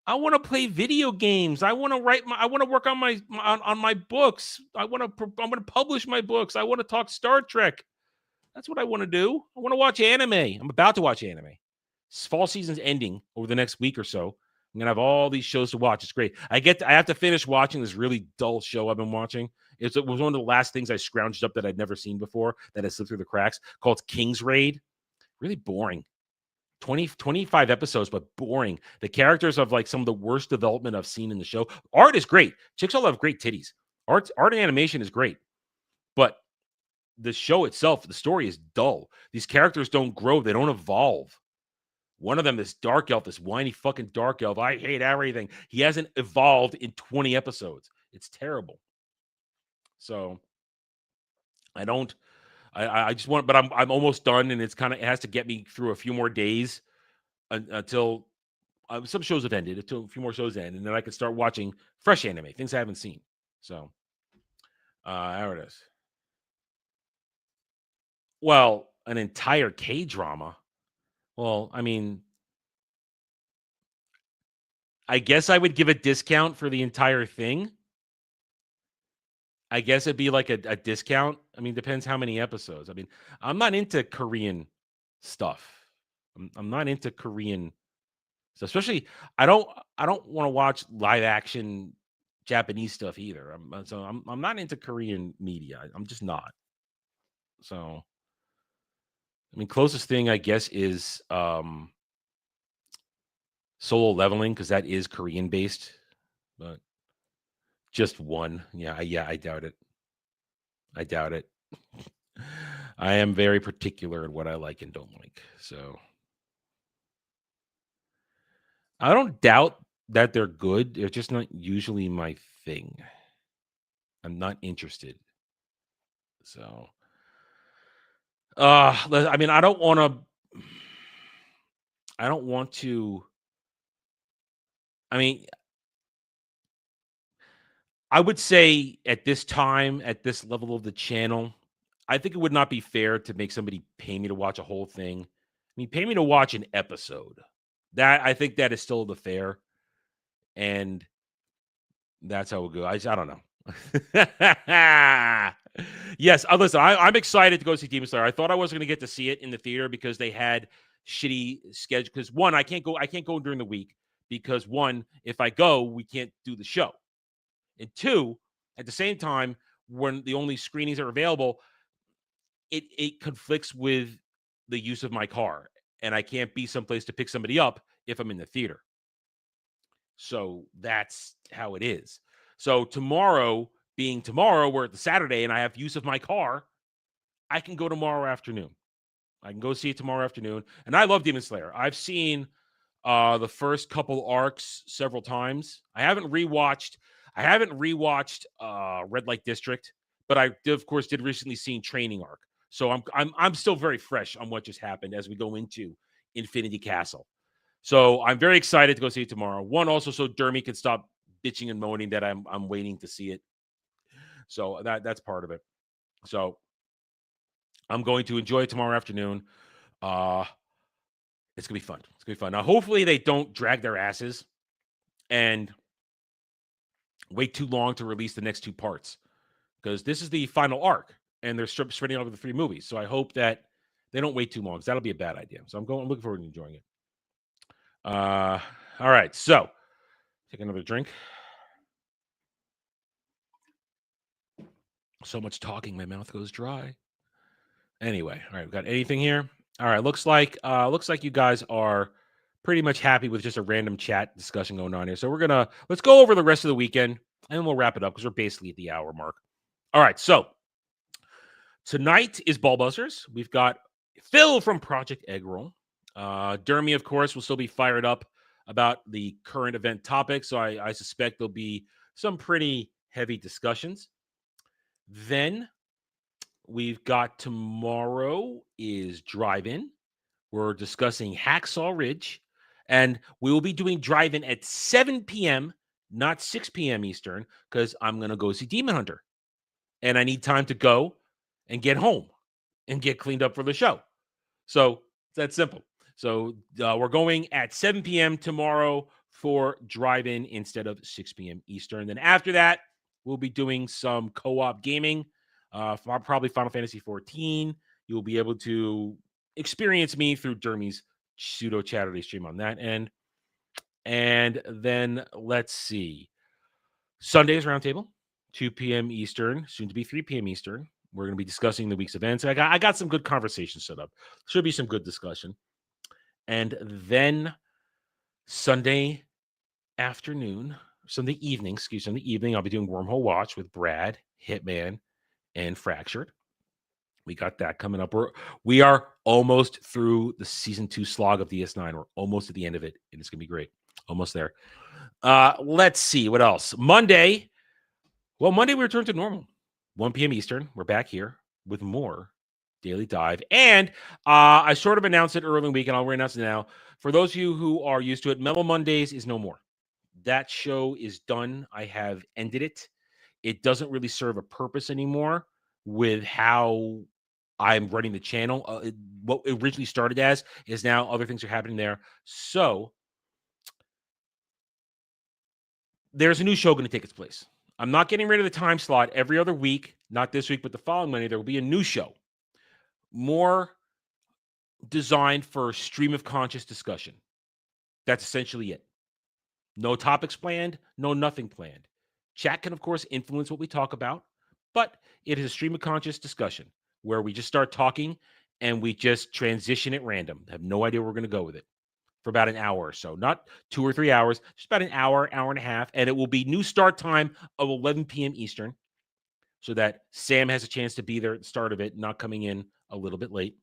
I want to play video games. I want to I want to work on my books. I'm going to publish my books. I want to talk Star Trek. That's what I want to do. I want to watch anime. I'm about to watch anime. Fall season's ending over the next week or so. I'm gonna have all these shows to watch. It's great. I have to finish watching this really dull show I've been watching. It was one of the last things I scrounged up that I'd never seen before, that I slipped through the cracks, called King's Raid. Really boring. 25 episodes, but boring. The characters have like some of the worst development I've seen in the show. Art is great. Chicks all have great titties. Art and animation is great. But the show itself, the story is dull. These characters don't grow. They don't evolve. One of them, this dark elf, this whiny fucking dark elf. I hate everything. He hasn't evolved in 20 episodes. It's terrible. So I just want, but I'm almost done, and it has to get me through a few more days until some shows have ended, until a few more shows end, and then I can start watching fresh anime, things I haven't seen. So there it is. Well, an entire K-drama. Well, I mean, I guess I would give a discount for the entire thing. I guess it'd be like a discount. I mean, depends how many episodes. I mean, I'm not into Korean stuff. I'm not into Korean stuff. Especially, I don't want to watch live action Japanese stuff either. I'm not into Korean media. I'm just not. So, I mean, closest thing I guess is Solo Leveling, because that is Korean based, but just one. Yeah, I doubt it. I doubt it. I am very particular in what I like and don't like. So I don't doubt that they're good. They're just not usually my thing. I'm not interested. So I mean, I don't want to. I mean, I would say at this time, at this level of the channel, I think it would not be fair to make somebody pay me to watch a whole thing. I mean, pay me to watch an episode. That, I think that is still the fair. And that's how it goes. I don't know. Yes, listen, I'm excited to go see Demon Slayer. I thought I wasn't going to get to see it in the theater because they had shitty schedule. Because one, I can't go during the week because one, if I go, we can't do the show. And two, at the same time, when the only screenings are available, it conflicts with the use of my car, and I can't be someplace to pick somebody up if I'm in the theater. So that's how it is. So tomorrow, being tomorrow, we're at the Saturday, and I have use of my car, I can go tomorrow afternoon. I can go see it tomorrow afternoon. And I love Demon Slayer. I've seen the first couple arcs several times. I haven't rewatched Red Light District, but I did, of course, recently see Training Arc. So I'm still very fresh on what just happened as we go into Infinity Castle. So I'm very excited to go see it tomorrow. One, also so Dermy can stop bitching and moaning that I'm waiting to see it. So that's part of it. So I'm going to enjoy it tomorrow afternoon. It's gonna be fun. It's gonna be fun. Now, hopefully they don't drag their asses and wait too long to release the next two parts, because this is the final arc and they're spreading over the 3 movies. So I hope that they don't wait too long, because that'll be a bad idea. So I'm looking forward to enjoying it. All right. So take another drink. So much talking, my mouth goes dry. Anyway, all right, we got anything here? All right, looks like you guys are pretty much happy with just a random chat discussion going on here. So let's go over the rest of the weekend, and then we'll wrap it up because we're basically at the hour mark. All right, so tonight is Ballbusters. We've got Phil from Project Eggroll. Dermy, of course, will still be fired up about the current event topic, so I suspect there'll be some pretty heavy discussions. Then we've got tomorrow is Drive-In. We're discussing Hacksaw Ridge, and we will be doing Drive-In at 7 p.m., not 6 p.m. Eastern, because I'm going to go see Demon Hunter. And I need time to go and get home and get cleaned up for the show. So it's that simple. So we're going at 7 p.m. tomorrow for drive-in instead of 6 p.m. Eastern. Then after that, we'll be doing some co-op gaming, probably Final Fantasy 14. You'll be able to experience me through Dermy's pseudo Saturday stream on that end. And then let's see. Sunday's roundtable, 2 p.m. Eastern, soon to be 3 p.m. Eastern. We're going to be discussing the week's events. I got some good conversations set up. Should be some good discussion. And then Sunday evening, I'll be doing Wormhole Watch with Brad, Hitman, and Fractured. We got that coming up. We are almost through the season 2 slog of DS9. We're almost at the end of it, and it's going to be great. Almost there. Let's see what else. Monday we return to normal. 1 p.m. Eastern. We're back here with more Daily Dive. And I sort of announced it early in the week, and I'll re-announce it now. For those of you who are used to it, Mellow Mondays is no more. That show is done. I have ended it. It doesn't really serve a purpose anymore with how I'm running the channel. What it originally started as is now other things are happening there. So there's a new show going to take its place. I'm not getting rid of the time slot every other week, not this week, but the following Monday, there will be a new show. More designed for stream of conscious discussion. That's essentially it. No topics planned, no nothing planned. Chat can, of course, influence what we talk about, but it is a stream of conscious discussion where we just start talking and we just transition at random. I have no idea where we're going to go with it for about an hour or so. Not 2 or 3 hours, just about an hour, hour and a half. And it will be new start time of 11 p.m. Eastern so that Sam has a chance to be there at the start of it, not coming in a little bit late.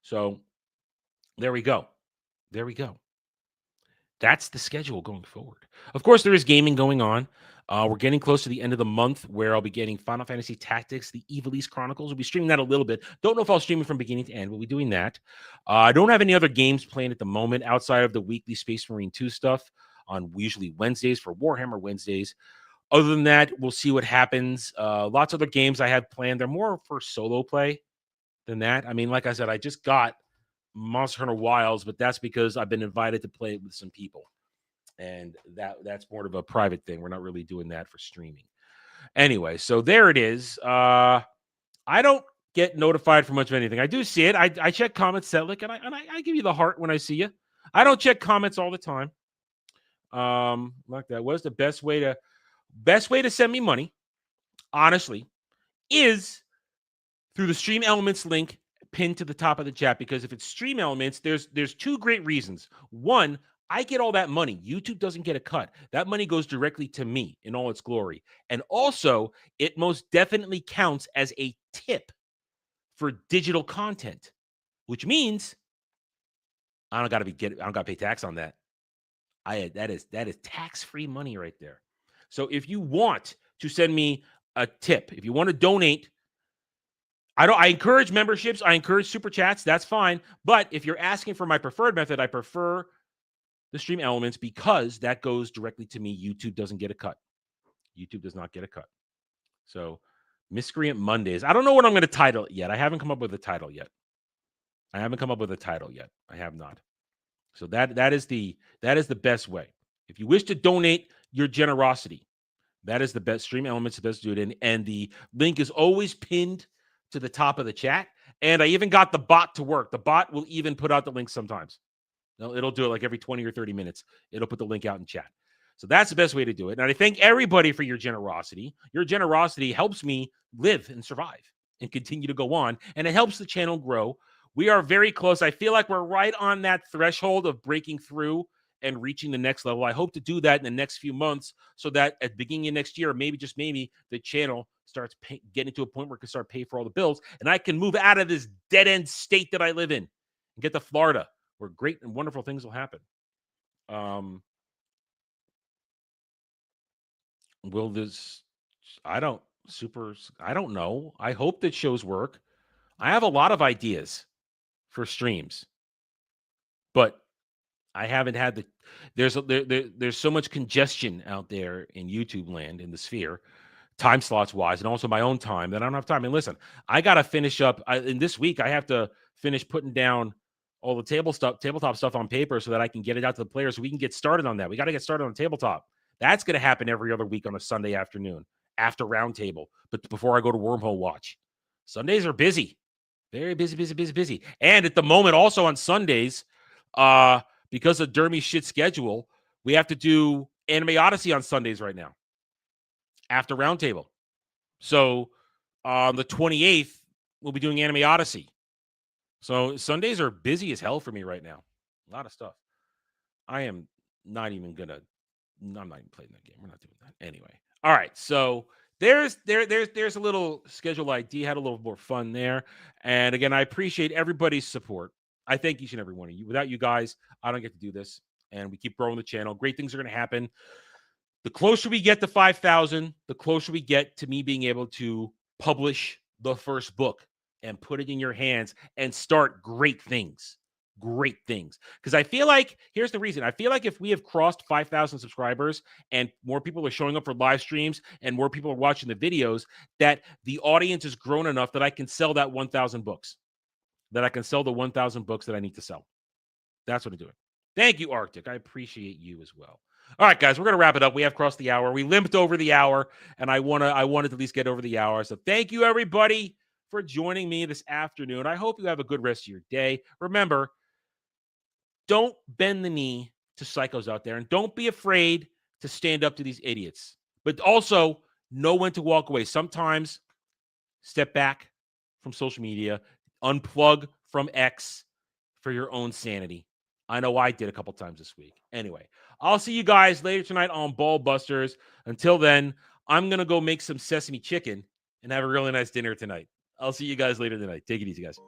So there we go. There we go. That's the schedule going forward. Of course, there is gaming going on. We're getting close to the end of the month where I'll be getting Final Fantasy Tactics, the Ivalice Chronicles. We'll be streaming that a little bit. Don't know if I'll stream it from beginning to end. We'll be doing that. I don't have any other games playing at the moment outside of the weekly Space Marine 2 stuff on usually Wednesdays for Warhammer Wednesdays. Other than that, we'll see what happens. Lots of other games I have planned. They're more for solo play than that. I mean, like I said, I just got Monster Hunter Wilds, but that's because I've been invited to play it with some people. And that's more of a private thing. We're not really doing that for streaming. Anyway, so there it is. I don't get notified for much of anything. I do see it. I check comments, Setlick, and I give you the heart when I see you. I don't check comments all the time. Like that. What is the best way to send me money, honestly, is through the Stream Elements link pinned to the top of the chat, because if it's Stream Elements, there's 2 great reasons. One, I get all that money. YouTube doesn't get a cut. That money goes directly to me in all its glory. And also, it most definitely counts as a tip for digital content, which means I don't got to pay tax on that. That is tax-free money right there. So if you want to send me a tip, if you want to donate, I encourage memberships. I encourage super chats. That's fine. But if you're asking for my preferred method, I prefer the Stream Elements because that goes directly to me. YouTube doesn't get a cut. YouTube does not get a cut. So Miscreant Mondays. I don't know what I'm going to title it yet. I haven't come up with a title yet. I have not. So that is the best way. If you wish to donate your generosity, that is the best. Stream Elements, the best to do it in. And the link is always pinned to the top of the chat. And I even got the bot to work. The bot will even put out the link sometimes. It'll do it like every 20 or 30 minutes. It'll put the link out in chat. So that's the best way to do it. And I thank everybody for your generosity. Your generosity helps me live and survive and continue to go on. And it helps the channel grow. We are very close. I feel like we're right on that threshold of breaking through and reaching the next level. I hope to do that in the next few months so that at the beginning of next year, maybe just maybe the channel starts getting to a point where it can start paying for all the bills. And I can move out of this dead-end state that I live in and get to Florida, where great and wonderful things will happen. I don't know. I hope that shows work. I have a lot of ideas for streams, but I haven't had there's so much congestion out there in YouTube land, in the sphere, time slots wise, and also my own time, that I don't have time. And listen, I got to finish up in this week. I have to finish putting down all the tabletop stuff on paper so that I can get it out to the players so we can get started on that. We got to get started on tabletop. That's going to happen every other week on a Sunday afternoon after roundtable, but before I go to Wormhole Watch. Sundays are busy. Very busy. And at the moment, also on Sundays, because of Dermy's shit schedule, we have to do Anime Odyssey on Sundays right now after roundtable. So on the 28th, we'll be doing Anime Odyssey. So Sundays are busy as hell for me right now. A lot of stuff. I'm not even playing that game. We're not doing that anyway. All right, so there's a little schedule ID. Had a little more fun there, and again, I appreciate everybody's support. I thank each and every one of you. Without you guys, I don't get to do this, and we keep growing the channel. Great things are going to happen. The closer we get to 5,000, the closer we get to me being able to publish the first book and put it in your hands and start great things. Because I feel like, here's the reason. I feel like if we have crossed 5,000 subscribers and more people are showing up for live streams and more people are watching the videos, that the audience has grown enough that I can sell that 1,000 books. That I can sell the 1,000 books that I need to sell. That's what I'm doing. Thank you, Arctic. I appreciate you as well. All right, guys, we're going to wrap it up. We have crossed the hour. We limped over the hour, and I wanted to at least get over the hour. So thank you, everybody, for joining me this afternoon. I hope you have a good rest of your day. Remember, don't bend the knee to psychos out there, and don't be afraid to stand up to these idiots. But also know when to walk away. Sometimes step back from social media, unplug from X for your own sanity. I know I did a couple times this week. Anyway, I'll see you guys later tonight on Ball Busters. Until then, I'm going to go make some sesame chicken and have a really nice dinner tonight. I'll see you guys later tonight. Take it easy, guys.